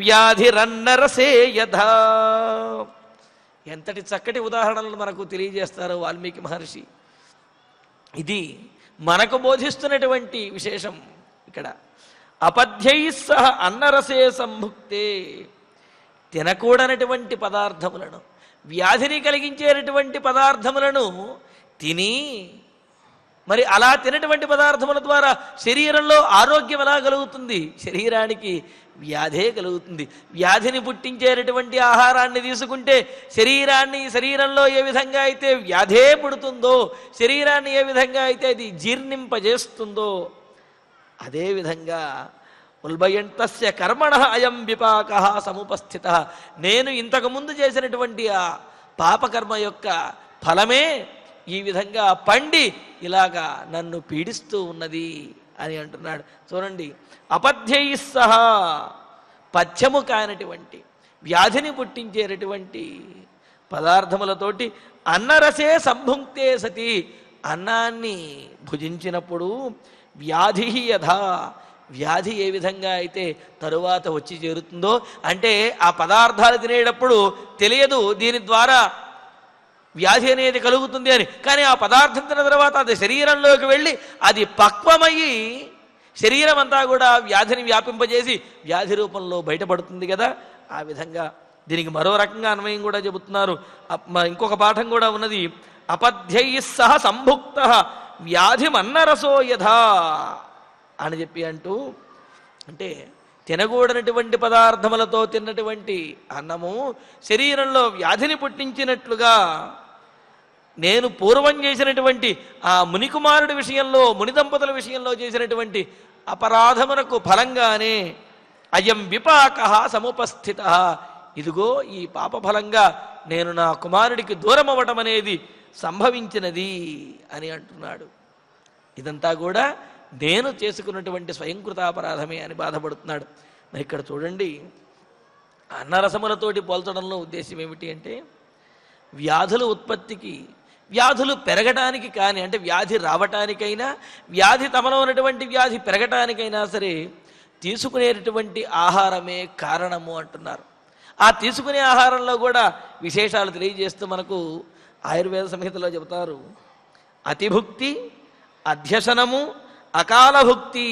వ్యాధిరన్నరసే యథా. ఎంతటి చక్కటి ఉదాహరణలు మనకు తెలియజేస్తారు వాల్మీకి మహర్షి. ఇది మనకు బోధిస్తున్నటువంటి విశేషం. ఇక్కడ అపధ్యై సహ అన్నరసే సంభుక్తే, తినకూడనటువంటి పదార్థములను, వ్యాధిని కలిగించేటటువంటి పదార్థములను తిని, మరి అలా తినటువంటి పదార్థముల ద్వారా శరీరంలో ఆరోగ్యం ఎలా కలుగుతుంది? శరీరానికి వ్యాధే కలుగుతుంది. వ్యాధిని పుట్టించేటటువంటి ఆహారాన్ని తీసుకుంటే శరీరంలో ఏ విధంగా అయితే వ్యాధే పుడుతుందో, శరీరాన్ని ఏ విధంగా అయితే అది జీర్ణింపజేస్తుందో, అదేవిధంగా ఉల్బయంతస్య కర్మణ అయం విపాక సముపస్థిత, నేను ఇంతకుముందు చేసినటువంటి ఆ పాపకర్మ యొక్క ఫలమే ఈ విధంగా పండి ఇలాగా నన్ను పీడిస్తూ ఉన్నది అని అంటున్నాడు. చూడండి, అపధ్యై సహా పథ్యము కానటువంటి వ్యాధిని పుట్టించేటటువంటి పదార్థములతోటి అన్నరసే సంభుంక్తే సతి, అన్నాన్ని భుజించినప్పుడు వ్యాధి యథా, వ్యాధి ఏ విధంగా అయితే తరువాత వచ్చి చేరుతుందో, అంటే ఆ పదార్థాలు తినేటప్పుడు తెలియదు దీని ద్వారా వ్యాధి అనేది కలుగుతుంది అని, కానీ ఆ పదార్థం తిన్న తర్వాత అది శరీరంలోకి వెళ్ళి అది పక్వమయ్యి శరీరం అంతా కూడా వ్యాధిని వ్యాపింపజేసి వ్యాధి రూపంలో బయటపడుతుంది కదా. ఆ విధంగా దీనికి మరో రకంగా అన్వయం కూడా చెబుతున్నారు. ఇంకొక పాఠం కూడా ఉన్నది, అపథ్యై సహ సంభుక్త వ్యాధిమన్నరసో యథా అని చెప్పి అంటూ, అంటే తినకూడనటువంటి పదార్థములతో తిన్నటువంటి అన్నము శరీరంలో వ్యాధిని పుట్టించినట్లుగా నేను పూర్వం చేసినటువంటి ఆ మునికుమారుడి విషయంలో, ముని దంపతుల విషయంలో చేసినటువంటి అపరాధమునకు ఫలంగానే అయం విపాక సముపస్థిత, ఇదిగో ఈ పాప ఫలంగా నేను నా కుమారుడికి దూరం అవ్వటం అనేది సంభవించినది అని అంటున్నాడు. ఇదంతా కూడా నేను చేసుకున్నటువంటి స్వయంకృతాపరాధమే అని బాధపడుతున్నాడు. మరి ఇక్కడ చూడండి, అన్నరసములతోటి పోల్చడంలో ఉద్దేశం ఏమిటి అంటే, వ్యాధుల ఉత్పత్తికి, వ్యాధులు పెరగటానికి కానీ, అంటే వ్యాధి రావటానికైనా, వ్యాధి తమలో ఉన్నటువంటి వ్యాధి పెరగటానికైనా సరే తీసుకునేటటువంటి ఆహారమే కారణము అంటున్నారు. ఆ తీసుకునే ఆహారంలో కూడా విశేషాలు తెలియజేస్తూ మనకు ఆయుర్వేద సంహితలో చెబుతారు, అతిభుక్తి, అధ్యసనము, అకాలభుక్తి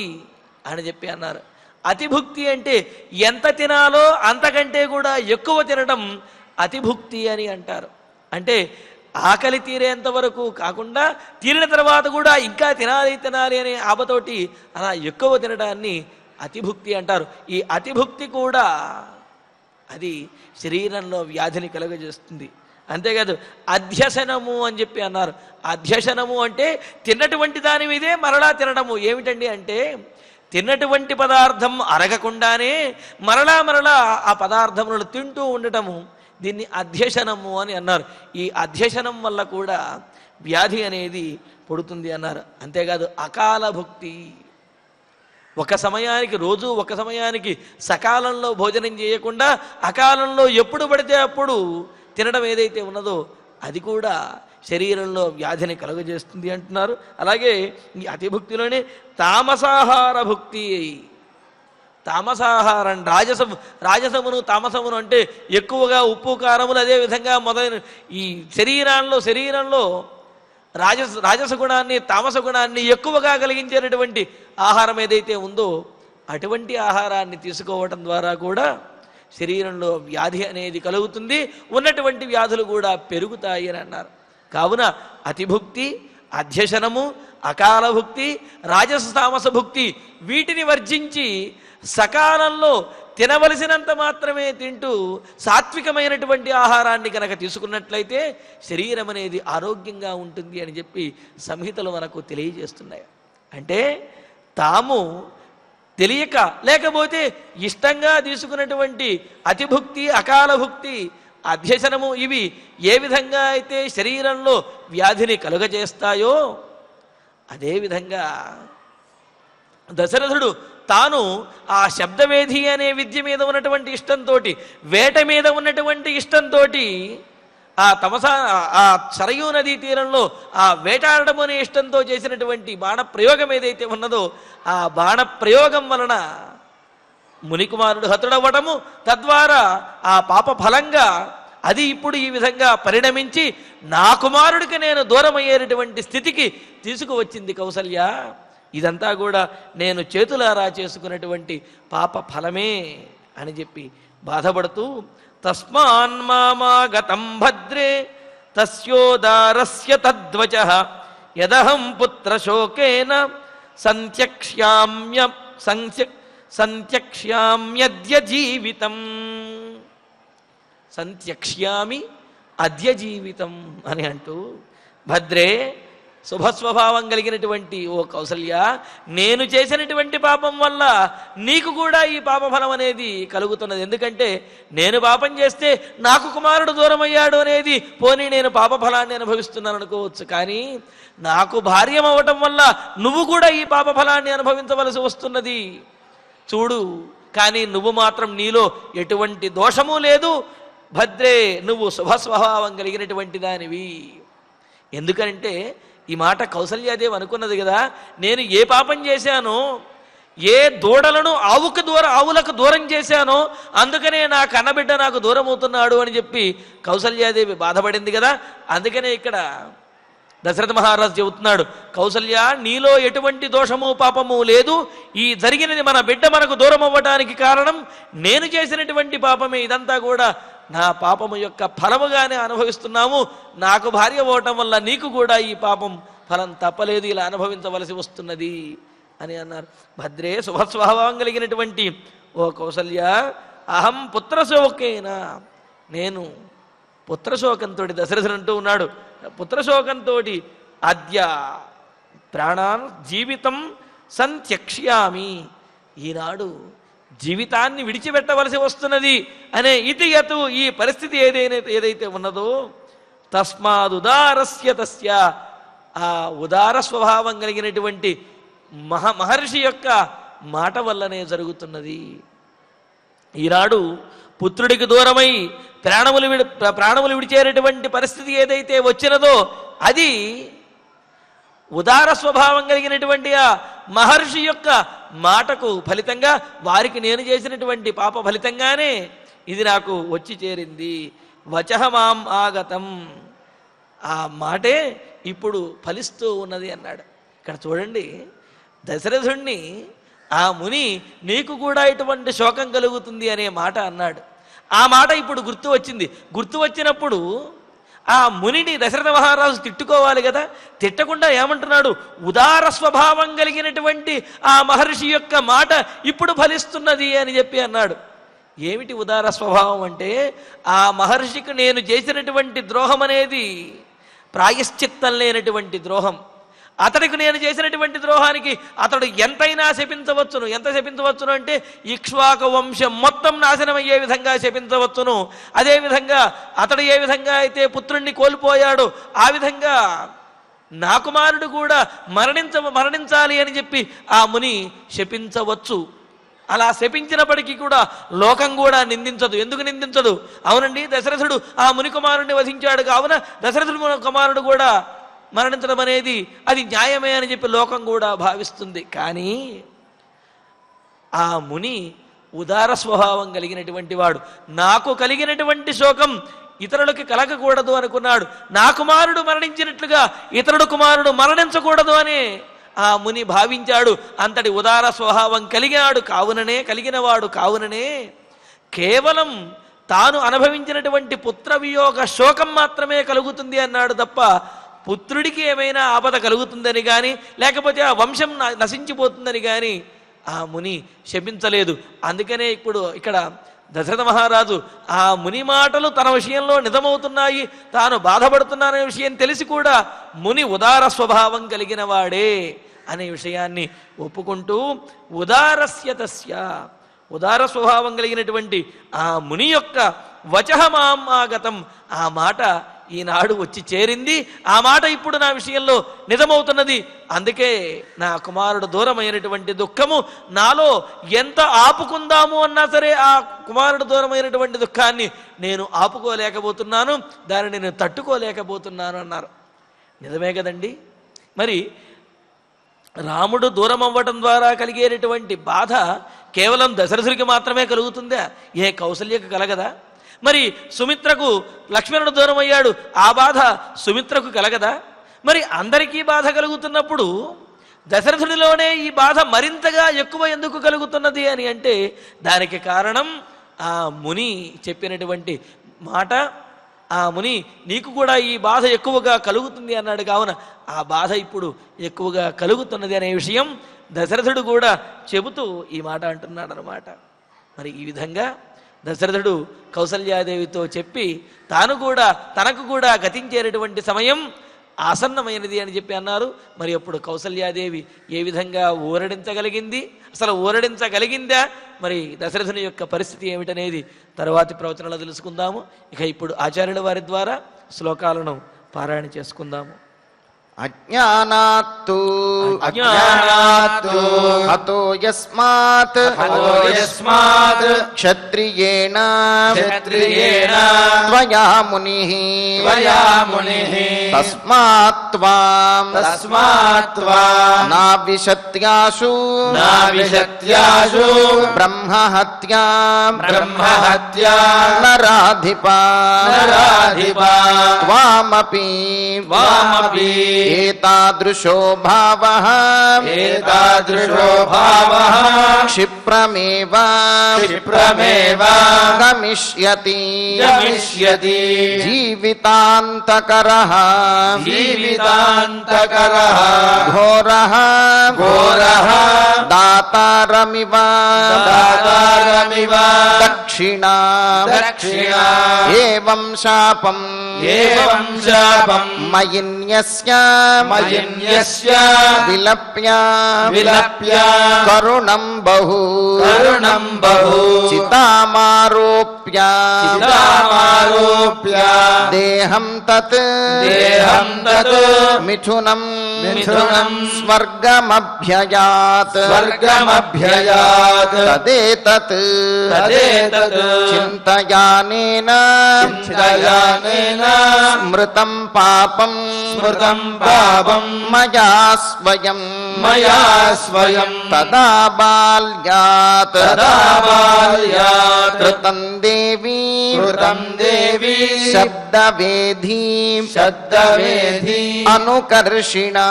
అని చెప్పి అన్నారు. అతిభుక్తి అంటే ఎంత తినాలో అంతకంటే కూడా ఎక్కువ తినడం అతిభుక్తి అని అంటారు. అంటే ఆకలి తీరేంత వరకు కాకుండా తీరిన తర్వాత కూడా ఇంకా తినాలి తినాలి అనే ఆపతోటి అలా ఎక్కువ తినడాన్ని అతిభుక్తి అంటారు. ఈ అతిభుక్తి కూడా అది శరీరంలో వ్యాధిని కలుగజేస్తుంది. అంతేకాదు అధ్యసనము అని చెప్పి అన్నారు. అధ్యసనము అంటే తిన్నటువంటి దాని మీదే మరలా తినడము. ఏమిటండి అంటే తిన్నటువంటి పదార్థం అరగకుండానే మరలా మరలా ఆ పదార్థములను తింటూ ఉండటము, దీన్ని అధ్యసనము అని అన్నారు. ఈ అధ్యసనం వల్ల కూడా వ్యాధి అనేది పుడుతుంది అన్నారు. అంతేకాదు అకాల భుక్తి, ఒక సమయానికి రోజు ఒక సమయానికి సకాలంలో భోజనం చేయకుండా అకాలంలో ఎప్పుడు పడితే అప్పుడు తినడం ఏదైతే ఉన్నదో అది కూడా శరీరంలో వ్యాధిని కలుగజేస్తుంది అంటున్నారు. అలాగే ఈ అతిభుక్తిలోనే తామసాహార భుక్తి, తామసాహారం, రాజసమును తామసమును అంటే ఎక్కువగా ఉప్పు కారములు, అదేవిధంగా మొదలైన ఈ శరీరంలో రాజస గుణాన్ని తామస గుణాన్ని ఎక్కువగా కలిగించేటటువంటి ఆహారం ఏదైతే ఉందో అటువంటి ఆహారాన్ని తీసుకోవటం ద్వారా కూడా శరీరంలో వ్యాధి అనేది కలుగుతుంది, ఉన్నటువంటి వ్యాధులు కూడా పెరుగుతాయి అని అన్నారు. కావున అతిభుక్తి, అధ్యసనము, అకాలభుక్తి, రాజస తామస భుక్తి వీటిని వర్జించి సకాలంలో తినవలసినంత మాత్రమే తింటూ సాత్వికమైనటువంటి ఆహారాన్ని కనుక తీసుకున్నట్లయితే శరీరం అనేది ఆరోగ్యంగా ఉంటుంది అని చెప్పి సంహితలు మనకు తెలియజేస్తున్నాయి. అంటే తాము తెలియక లేకపోతే ఇష్టంగా తీసుకున్నటువంటి అతిభుక్తి, అకాలభుక్తి, అధ్యసనము ఇవి ఏ విధంగా అయితే శరీరంలో వ్యాధిని కలుగజేస్తాయో అదేవిధంగా దశరథుడు తాను ఆ శబ్దవేధి అనే విద్య మీద ఉన్నటువంటి ఇష్టంతో, వేట మీద ఉన్నటువంటి ఇష్టంతో ఆ సరయూ నదీ తీరంలో ఆ వేటాడడం అనే ఇష్టంతో చేసినటువంటి బాణప్రయోగం ఏదైతే ఉన్నదో ఆ బాణప్రయోగం వలన మునికుమారుడు హతుడవ్వటము, తద్వారా ఆ పాప ఫలంగా అది ఇప్పుడు ఈ విధంగా పరిణమించి నా కుమారుడికి నేను దూరమయ్యేటటువంటి స్థితికి తీసుకువచ్చింది కౌసల్య. ఇదంతా కూడా నేను చేతులారా చేసుకున్నటువంటి పాప ఫలమే అని చెప్పి బాధపడుతూ, తస్మాన్మామాగతం భద్రే తస్యోదారస్య తద్వచః యదహం పుత్రశోకేన సంత్యక్ష్యామ్యద్య జీవితం. సంత్యక్ష్యామి అద్య జీవితం అని అంటూ, భద్రే శుభస్వభావం కలిగినటువంటి ఓ కౌసల్య, నేను చేసినటువంటి పాపం వల్ల నీకు కూడా ఈ పాపఫలం అనేది కలుగుతున్నది. ఎందుకంటే నేను పాపం చేస్తే నాకు కుమారుడు దూరం అయ్యాడు అనేది పోనీ నేను పాపఫలాన్ని అనుభవిస్తున్నాను అనుకోవచ్చు, కానీ నాకు భార్యం అవ్వటం వల్ల నువ్వు కూడా ఈ పాపఫలాన్ని అనుభవించవలసి వస్తున్నది చూడు. కానీ నువ్వు మాత్రం నీలో ఎటువంటి దోషము లేదు, భద్రే నువ్వు శుభస్వభావం కలిగినటువంటి దానివి. ఎందుకంటే ఈ మాట కౌసల్యాదేవి అనుకున్నది కదా, నేను ఏ పాపం చేశానో, ఏ దూడలను ఆవులకు దూరం చేశానో అందుకనే నా కన్నబిడ్డ నాకు దూరం అవుతున్నాడు అని చెప్పి కౌసల్యాదేవి బాధపడింది కదా. అందుకనే ఇక్కడ దశరథ మహారాజు చెబుతున్నాడు, కౌసల్య నీలో ఎటువంటి దోషము పాపము లేదు, ఈ జరిగినది మన బిడ్డ మనకు దూరం అవ్వడానికి కారణం నేను చేసినటువంటి పాపమే, ఇదంతా కూడా నా పాపము యొక్క ఫలముగానే అనుభవిస్తున్నాము, నాకు భార్య అవ్వటం వల్ల నీకు కూడా ఈ పాపం ఫలం తప్పలేదు, ఇలా అనుభవించవలసి వస్తున్నది అని అన్నారు. భద్రే శుభస్వభావం కలిగినటువంటి ఓ కౌసల్య, అహం పుత్రశోకేనా, నేను పుత్రశోకంతో, దశరథుడు అంటూ ఉన్నాడు, పుత్రశోకంతో అద్య ప్రాణాన్ జీవితం సంత్యక్ష్యామి, ఈనాడు జీవితాన్ని విడిచిపెట్టవలసి వస్తున్నది అనే ఇతియతు ఈ పరిస్థితి ఏదైతే ఉన్నదో తస్మాదుదారస్య తస్య, ఆ ఉదార స్వభావం కలిగినటువంటి మహర్షి యొక్క మాట వల్లనే జరుగుతున్నది. ఈనాడు పుత్రుడికి దూరమై ప్రాణములు విడిచేటటువంటి పరిస్థితి ఏదైతే వచ్చినదో అది ఉదార స్వభావం కలిగినటువంటి ఆ మహర్షి యొక్క మాటకు ఫలితంగా, వారికి నేను చేసినటువంటి పాప ఫలితంగానే ఇది నాకు వచ్చి చేరింది. వచః మాం ఆగతం, ఆ మాటే ఇప్పుడు ఫలిస్తూ ఉన్నది అన్నాడు. ఇక్కడ చూడండి, దశరథుణ్ణి ఆ ముని నీకు కూడా ఇటువంటి శోకం కలుగుతుంది అనే మాట అన్నాడు. ఆ మాట ఇప్పుడు గుర్తు వచ్చింది. గుర్తు వచ్చినప్పుడు ఆ మునిని దశరథ మహారాజు తిట్టుకోవాలి కదా, తిట్టకుండా ఏమంటున్నాడు, ఉదార స్వభావం కలిగినటువంటి ఆ మహర్షి యొక్క మాట ఇప్పుడు ఫలిస్తున్నది అని చెప్పి అన్నాడు. ఏమిటి ఉదార స్వభావం అంటే, ఆ మహర్షికి నేను చేసినటువంటి ద్రోహం అనేది ప్రాయశ్చిత్తం లేనటువంటి ద్రోహం. అతడికి నేను చేసినటువంటి ద్రోహానికి అతడు ఎంతైనా శపించవచ్చును. ఎంత శపించవచ్చును అంటే ఇక్ష్వాకు వంశం మొత్తం నాశనం అయ్యే విధంగా శపించవచ్చును. అదేవిధంగా అతడు ఏ విధంగా అయితే పుత్రుణ్ణి కోల్పోయాడో ఆ విధంగా నా కుమారుడు కూడా మరణించాలి అని చెప్పి ఆ ముని శపించవచ్చు. అలా శపించినప్పటికీ కూడా లోకం కూడా నిందించదు. ఎందుకు నిందించదు? అవునండి, దశరథుడు ఆ ముని కుమారుడిని వధించాడు కావున దశరథుడు కుమారుడు కూడా మరణించడం అనేది అది న్యాయమే అని చెప్పి లోకం కూడా భావిస్తుంది. కానీ ఆ ముని ఉదార స్వభావం కలిగినటువంటి వాడు. నాకు కలిగినటువంటి శోకం ఇతరులకి కలగకూడదు అనుకున్నాడు. నా కుమారుడు మరణించినట్లుగా ఇతరుడు కుమారుడు మరణించకూడదు అని ఆ ముని భావించాడు. అంతటి ఉదార స్వభావం కలిగినవాడు కావుననే కేవలం తాను అనుభవించినటువంటి పుత్ర వియోగ శోకం మాత్రమే కలుగుతుంది అన్నాడు తప్ప పుత్రుడికి ఏమైనా ఆపద కలుగుతుందని కానీ లేకపోతే ఆ వంశం నశించిపోతుందని కానీ ఆ ముని శపించలేదు. అందుకనే ఇప్పుడు ఇక్కడ దశరథ మహారాజు ఆ ముని మాటలు తన విషయంలో నిజమవుతున్నాయి, తాను బాధపడుతున్నాననే విషయం తెలిసి కూడా ముని ఉదార స్వభావం కలిగిన వాడే అనే విషయాన్ని ఒప్పుకుంటూ ఉదారస్య తస్య, ఉదార స్వభావం కలిగినటువంటి ఆ ముని యొక్క వచః మాం ఆగతం, ఆ మాట ఈనాడు వచ్చి చేరింది. ఆ మాట ఇప్పుడు నా విషయంలో నిజమవుతున్నది. అందుకే నా కుమారుడు దూరమైనటువంటి దుఃఖము నాలో ఎంత ఆపుకుందాము అన్నా సరే ఆ కుమారుడు దూరమైనటువంటి దుఃఖాన్ని నేను ఆపుకోలేకపోతున్నాను, దానిని నేను తట్టుకోలేకపోతున్నాను అన్నారు. నిజమే కదండి. మరి రాముడు దూరం అవ్వటం ద్వారా కలిగేటటువంటి బాధ కేవలం దశరథుడికి మాత్రమే కలుగుతుందా? ఏ కౌసల్యకు కలగదా? మరి సుమిత్రకు లక్ష్మణుడు దూరం అయ్యాడు, ఆ బాధ సుమిత్రకు కలగదా? మరి అందరికీ బాధ కలుగుతున్నప్పుడు దశరథుడిలోనే ఈ బాధ మరింతగా ఎక్కువ ఎందుకు కలుగుతున్నది అని అంటే దానికి కారణం ఆ ముని చెప్పినటువంటి మాట. ఆ ముని నీకు కూడా ఈ బాధ ఎక్కువగా కలుగుతుంది అన్నాడు కావున ఆ బాధ ఇప్పుడు ఎక్కువగా కలుగుతున్నది అనే విషయం దశరథుడు కూడా చెబుతూ ఈ మాట అంటున్నాడు అన్నమాట. మరి ఈ విధంగా దశరథుడు కౌసల్యాదేవితో చెప్పి తనకు కూడా గతించేటటువంటి సమయం ఆసన్నమైనది అని చెప్పి అన్నారు. మరి అప్పుడు కౌసల్యాదేవి ఏ విధంగా ఊరడించగలిగింది, అసలు ఊరడించగలిగిందా, మరి దశరథుని యొక్క పరిస్థితి ఏమిటనేది తరువాతి ప్రవచనంలో తెలుసుకుందాము. ఇక ఇప్పుడు ఆచార్యుల వారి ద్వారా శ్లోకాలను పారాయణ చేసుకుందాము. అజ్ఞానాత్తు అజ్ఞానాత్తు హతో యస్మాత్ క్షత్రియేణ త్వయా మునిః తస్మాత్ త్వాం నావిశత్యాశు బ్రహ్మహత్యాం నరాధిపా త్వామపి ఏతాదృశో భావః క్షిప్రమేవ గమిష్యతి జీవితాంతకరః ఘోరః దాతారమివ దక్షిణా ఏవం శాపం మయిన్యస్య విలప్య కరుణం బహు చితామారోప్య దేహం తత్ మిథునం స్వర్గమభ్యయాత్ తదేతత్ చింతయానేన స్మృతం పాపం మయా స్వయం తదా బాల్యాత్ కృతం దేవీ శబ్దవేధీ అనుకర్షిణా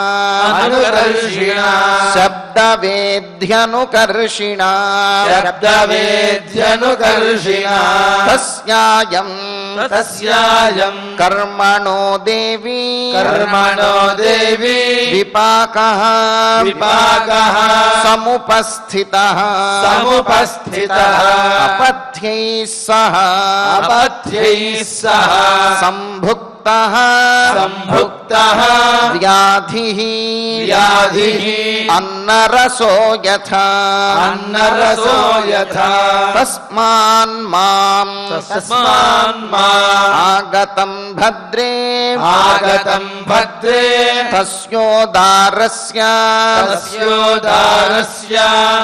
శబ్దవేద్యనుకర్షిణా తస్యాయం కర్మణో దేవీ విపాకః సముపస్థితః అపథ్యైః సహ సంభుక్తః వ్యాధిః అన్నరసో యథా తస్మాన్ మాం ఆగతం భద్రే తస్యోదారస్య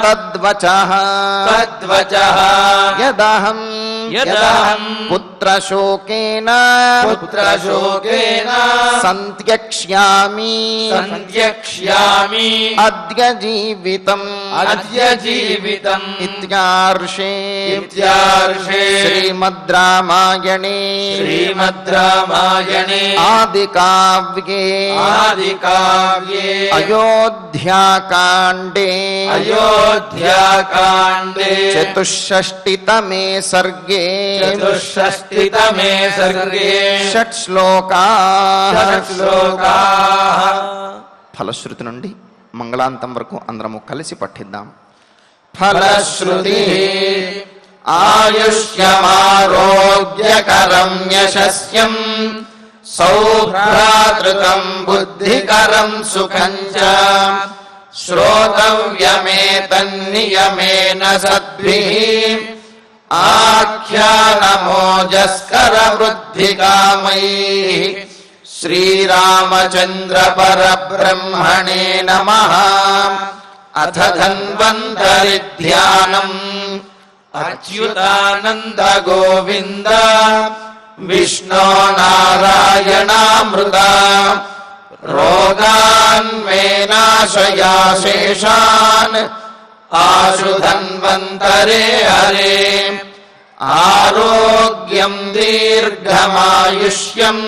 తద్వచః యదహం పుత్రశోకేన సంత్యక్ష్యామి అద్య జీవితం ఇత్యార్షే శ్రీమద్ రామాయణే ఆదికావ్యే అయోధ్యాకాండే చతుషష్టితమే సర్గే షట్ శ్లోకాః. ఫలశ్రుతి నుండి మంగళాంతం వరకు అందరము కలిసి పఠిద్దాం. ఫలశ్రుతి ఆయుష్యమారోగ్యకరం యశస్యం సౌభ్రాతృకం బుద్ధికరం సుఖం చ శ్రోతవ్యమేతన్నియమేన సద్భిః ఆఖ్యానమోజస్కర వృద్ధికామైః శ్రీరామచంద్ర పరబ్రహ్మణే నమః. అథ ధన్వంతరి ధ్యానం అచ్యుతానంద గోవింద విష్ణో నారాయణామృత రోగాన్ మే నాశయాశేషాన్ ఆశు ధన్వంతరే హరే. ఆరోగ్యం దీర్ఘమాయుష్యం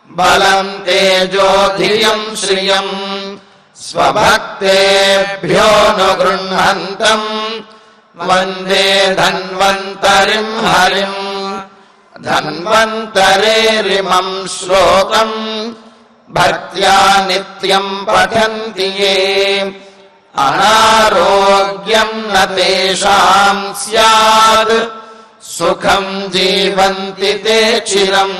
బలం తేజోధియం శ్రియం స్వభక్తేభ్యో ను గృహంతం వందే ధన్వంతరిం హరిం. ధన్వంతరేరిమం శ్లోకం భక్త్యా నిత్యం పఠంతి యే అనారోగ్యం న తేషాం స్యాద్ సుఖం జీవంతి తే చిరం.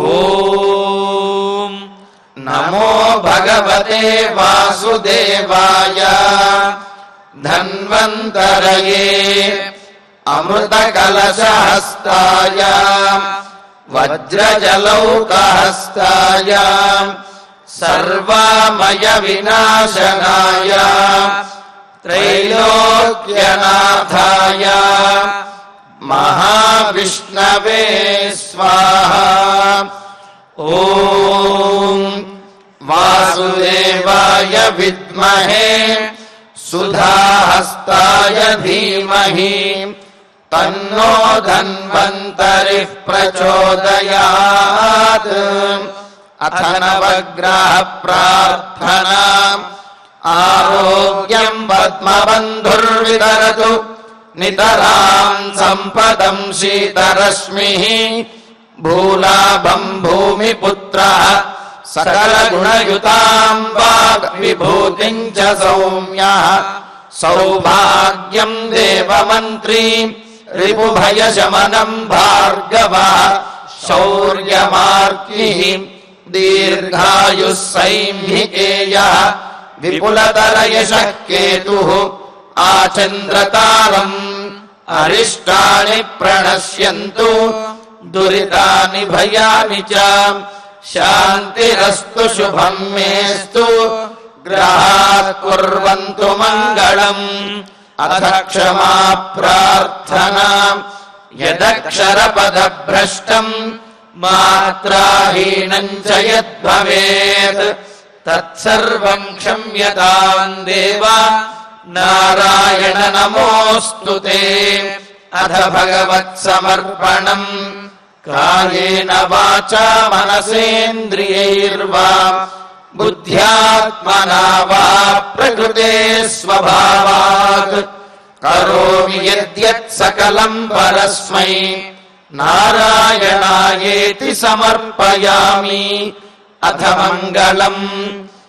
ఓం నమో భగవతే వాసుదేవాయ ధన్వంతరయే అమృతకలశహస్తాయ వజ్రజలౌకహస్తాయ सर्वमय विनाशनाय त्रैलोक्यनाथाय महाविष्णवे स्वाहा। ॐ वासुदेवाय विद्महे सुधाहस्ताय धीमहि तन्नो धन्वन्तरिः प्रचोदयात्। अथ नवग्रह प्रार्थना। आरोग्यं पद्मबन्धुर्वितरतु नितरां सम्पदं शीतरश्मिः। भूलाभं भूमिपुत्रः सकलगुणयुतां वाग्विभूतिं च सौम्यः। सौभाग्यं देवमन्त्री रिपुभयशमनं भार्गवः। शौर्यमार्गिः दीर्घायुः सैंहिकेयः। विपुलतरयशः केतुः आचन्द्रतारम्। अरिष्टानि प्रणश्यन्तु दुरितानि भयानि च। शान्तिरस्तु शुभं मेस्तु ग्रहाः कुर्वन्तु मङ्गलम्। अथ क्षमा प्रार्थना। यदक्षरपदभ्रष्टम् मात्राहीनं च यद्भवेत् तत्सर्वं क्षम्यतां देव नारायण नमोऽस्तु ते। अथ भगवत्समर्पणम्। कायेन वाचा मनसेन्द्रियैर्वा बुद्ध्यात्मना वा प्रकृते स्वभावात् करोमि यद्यत् सकलं परस्मै नारायणायेति समर्पयामि। अथ मङ्गलम्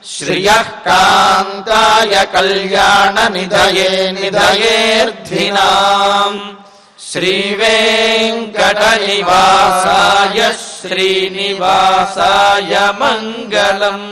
श्रियः कान्ताय कल्याणनिधये निधयेऽर्थिनाम्। श्रीवेङ्कटनिवासाय श्रीनिवासाय मङ्गलम्।